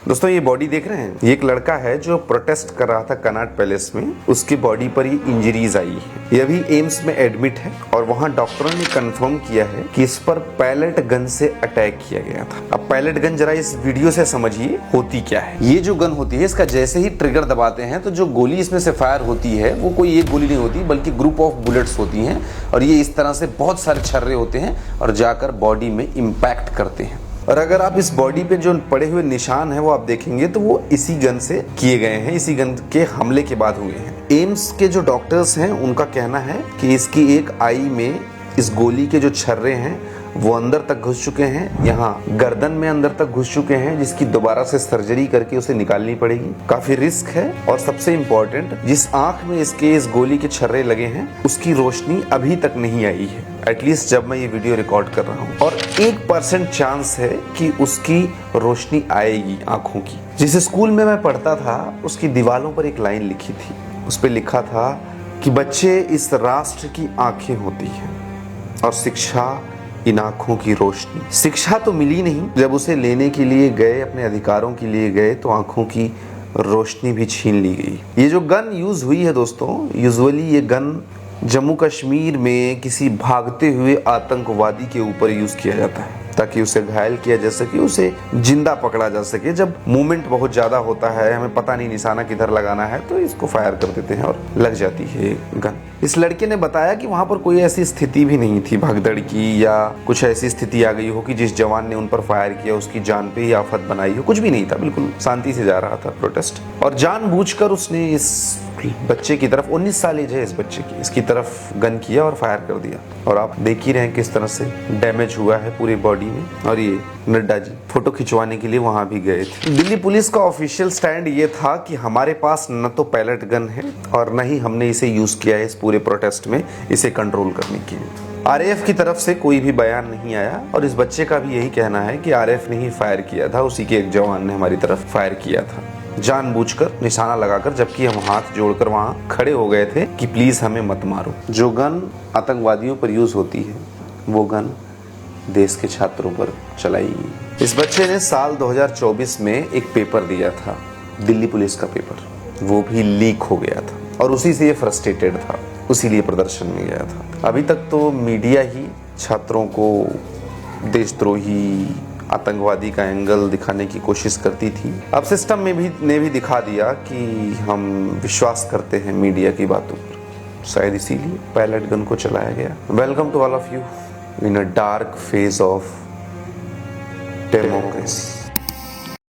दोस्तों ये बॉडी देख रहे हैं, ये एक लड़का है जो प्रोटेस्ट कर रहा था कनॉट पैलेस में। उसकी बॉडी पर ये इंजरीज आई है। ये अभी एम्स में एडमिट है और वहाँ डॉक्टरों ने कंफर्म किया है कि इस पर पैलेट गन से अटैक किया गया था। अब पैलेट गन जरा इस वीडियो से समझिए होती क्या है। ये जो गन होती है, इसका जैसे ही ट्रिगर दबाते हैं तो जो गोली इसमें से फायर होती है वो कोई एक गोली नहीं होती बल्कि ग्रुप ऑफ बुलेट्स होती हैं और ये इस तरह से बहुत सारे छर्रे होते हैं और जाकर बॉडी में इम्पैक्ट करते हैं। और अगर आप इस बॉडी पे जो पड़े हुए निशान हैं वो आप देखेंगे तो वो इसी गन से किए गए हैं, इसी गन के हमले के बाद हुए हैं। एम्स के जो डॉक्टर्स हैं उनका कहना है कि इसकी एक आई में इस गोली के जो छर्रे हैं वो अंदर तक घुस चुके हैं, यहाँ गर्दन में अंदर तक घुस चुके हैं, जिसकी दोबारा से सर्जरी करके उसे निकालनी पड़ेगी। काफी रिस्क है और सबसे इम्पोर्टेंट, जिस आंख में इसके इस गोली के छर्रे लगे हैं उसकी रोशनी अभी तक नहीं आई है, एटलीस्ट जब मैं ये वीडियो रिकॉर्ड कर रहा हूँ। और 1% चांस है कि उसकी रोशनी आएगी आंखों की। जिस स्कूल में मैं पढ़ता था उसकी दीवारों पर एक लाइन लिखी थी, उस पर लिखा था कि बच्चे इस राष्ट्र की आंखें होती हैं और शिक्षा इन आंखों की रोशनी। शिक्षा तो मिली नहीं, जब उसे लेने के लिए गए, अपने अधिकारों के लिए गए तो आंखों की रोशनी भी छीन ली गई। ये जो गन यूज हुई है दोस्तों, यूजुअली ये गन जम्मू कश्मीर में किसी भागते हुए आतंकवादी के ऊपर यूज किया जाता है ताकि उसे घायल किया जा सके, उसे जिंदा पकड़ा जा सके। जब मूवमेंट बहुत ज्यादा होता है, हमें पता नहीं निशाना किधर लगाना है, तो इसको फायर कर देते हैं और लग जाती है गन। इस लड़के ने बताया कि वहां पर कोई ऐसी स्थिति भी नहीं थी भगदड़ की या कुछ ऐसी स्थिति आ गई हो कि जिस जवान ने उन पर फायर किया उसकी जान पे ही आफत बनाई हो। कुछ भी नहीं था, बिल्कुल शांति से जा रहा था प्रोटेस्ट। और जानबूझकर उसने इस बच्चे की तरफ, 19 साल एज है इस बच्चे की, इसकी तरफ गन किया और फायर कर दिया। और आप देख ही रहे हैं किस तरह से डैमेज हुआ है पूरी बॉडी में। और ये नड्डा जी फोटो खिंचवाने के लिए वहां भी गए थे। दिल्ली पुलिस का ऑफिशियल स्टैंड ये था कि हमारे पास न तो पैलेट गन है और न ही हमने इसे यूज किया है इस पूरे प्रोटेस्ट में इसे कंट्रोल करने के लिए। आरएएफ की तरफ से कोई भी बयान नहीं आया और इस बच्चे का भी यही कहना है कि आरएएफ ने ही फायर किया था, उसी के एक जवान ने हमारी तरफ फायर किया था जानबूझकर निशाना लगाकर, जबकि हम हाथ जोड़कर वहां खड़े हो गए थे कि प्लीज हमें मत मारो। जो गन आतंकवादियों पर यूज होती है वो गन देश के छात्रों पर चलाई गई। इस बच्चे ने साल 2024 में एक पेपर दिया था, दिल्ली पुलिस का पेपर, वो भी लीक हो गया था और उसी से ये फ्रस्ट्रेटेड था, उसीलिए प्रदर्शन में गया था। अभी तक तो मीडिया ही छात्रों को देशद्रोही आतंकवादी का एंगल दिखाने की कोशिश करती थी। अब सिस्टम में भी दिखा दिया कि हम विश्वास करते हैं मीडिया की बातों पर, शायद इसीलिए पैलेट गन को चलाया गया। Welcome to all of you in a dark phase of democracy.